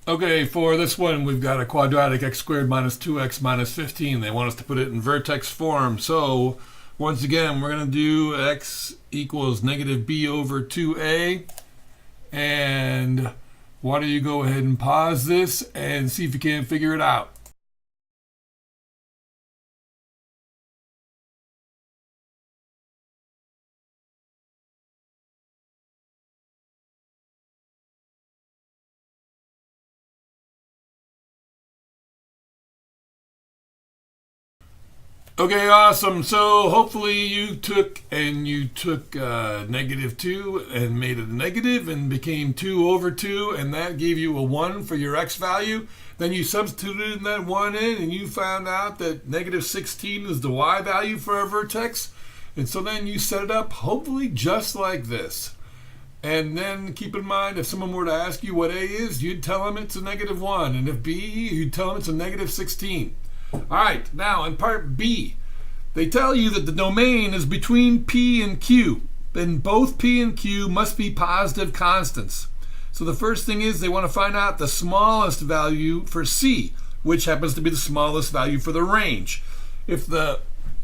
Okay, for this one, we've got a quadratic x squared minus 2x minus 15. They want us to put it in vertex form. So, once again, we're going to do x equals negative b over 2a. And why don't you go ahead and pause this and see if you can figure it out. Okay, awesome. So hopefully you took negative 2 and made it a negative and became 2 over 2, and that gave you a 1 for your x value. Then you substituted that 1 in and you found out that negative 16 is the y value for a vertex. And so then you set it up hopefully just like this. And then keep in mind, if someone were to ask you what a is, you'd tell them it's a negative 1. And if b, you'd tell them it's a negative 16. All right, now in part B, they tell you that the domain is between P and Q. Then both P and Q must be positive constants. So the first thing is they want to find out the smallest value for C, which happens to be the smallest value for the range. If the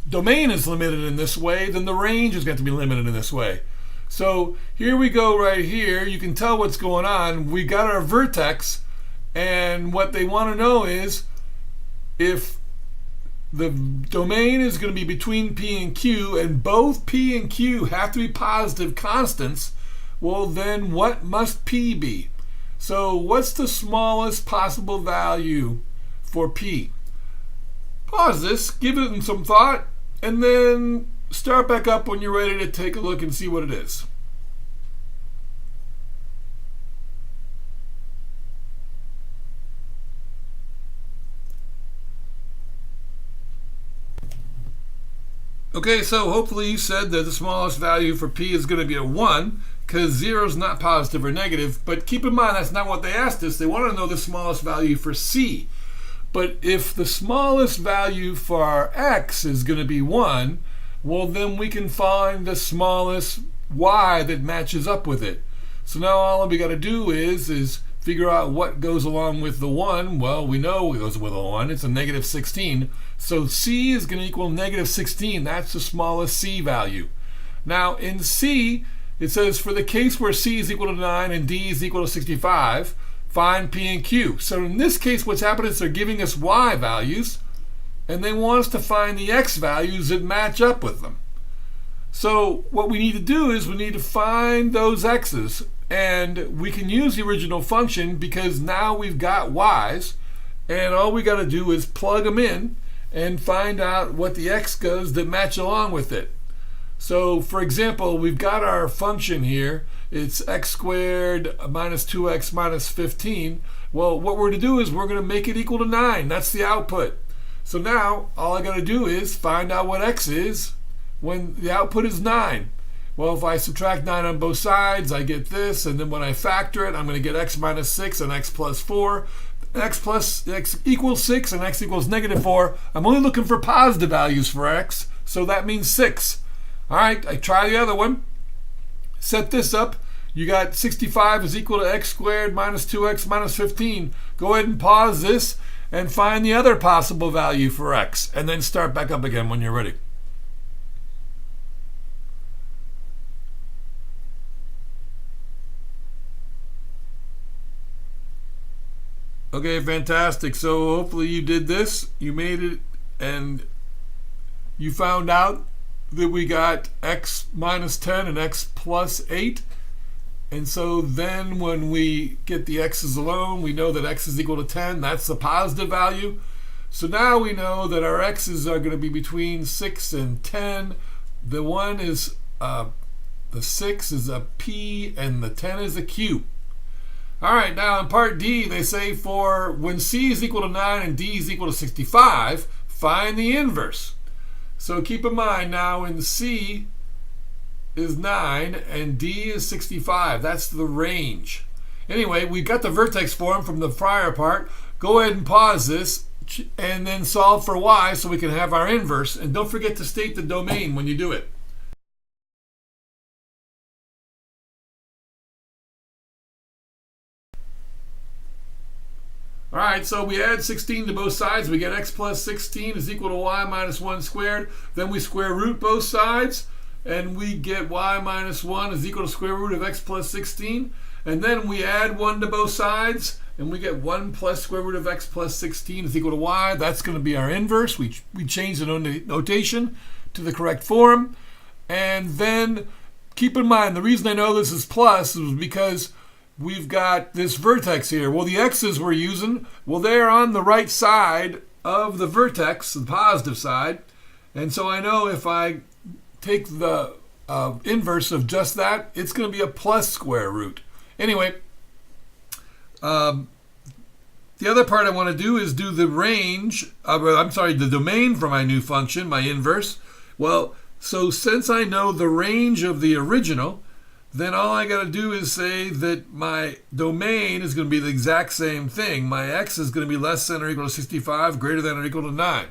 domain is limited in this way, then the range is going to be limited in this way. So here we go right here. You can tell what's going on. We got our vertex, and what they want to know is if the domain is going to be between P and Q, and both P and Q have to be positive constants, well then what must P be? So what's the smallest possible value for P? Pause this, give it some thought, and then start back up when you're ready to take a look and see what it is. Okay, so hopefully you said that the smallest value for P is going to be a 1, because 0 is not positive or negative. But keep in mind, that's not what they asked us. They want to know the smallest value for C. But if the smallest value for our x is going to be 1, well, then we can find the smallest y that matches up with it. So now all we got to do is figure out what goes along with the 1. Well, we know it goes with a 1. It's a negative 16. So C is going to equal negative 16. That's the smallest C value. Now in C, it says for the case where C is equal to 9 and D is equal to 65, find P and Q. So in this case, what's happening is they're giving us Y values, and they want us to find the X values that match up with them. So what we need to do is we need to find those X's, and we can use the original function because now we've got Y's, and all we got to do is plug them in and find out what the x goes that match along with it. So for example, we've got our function here. It's x squared minus 2x minus 15. Well, what we're going to do is we're going to make it equal to 9. That's the output. So now all I got to do is find out what x is when the output is 9. Well, if I subtract 9 on both sides, I get this, and then when I factor it, I'm going to get x minus 6 and x plus 4. X equals 6 and x equals negative 4. I'm only looking for positive values for x, so that means 6. All right, I try the other one. Set this up. You got 65 is equal to x squared minus 2x minus 15. Go ahead and pause this and find the other possible value for x, and then start back up again when you're ready. Okay, fantastic. So hopefully you did this, you made it, and you found out that we got x minus 10 and x plus 8. And so then when we get the x's alone, we know that x is equal to 10. That's the positive value. So now we know that our x's are going to be between 6 and 10. The 1 is, the 6 is a p, and the 10 is a q. All right, now in part D, they say for when C is equal to 9 and D is equal to 65, find the inverse. So keep in mind now in C is 9 and D is 65. That's the range. Anyway, we got the vertex form from the prior part. Go ahead and pause this and then solve for Y so we can have our inverse. And don't forget to state the domain when you do it. All right, so we add 16 to both sides. We get x plus 16 is equal to y minus 1 squared. Then we square root both sides, and we get y minus 1 is equal to square root of x plus 16. And then we add 1 to both sides, and we get 1 plus square root of x plus 16 is equal to y. That's going to be our inverse. We change the notation to the correct form. And then keep in mind, the reason I know this is plus is because we've got this vertex here. Well, the x's we're using, well, they're on the right side of the vertex, the positive side. And so I know if I take the inverse of just that, it's going to be a plus square root. Anyway, the other part I want to do is do the range, the domain for my new function, my inverse. Well, so since I know the range of the original, then all I got to do is say that my domain is going to be the exact same thing. My x is going to be less than or equal to 65, greater than or equal to 9.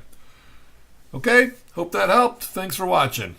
Okay, hope that helped. Thanks for watching.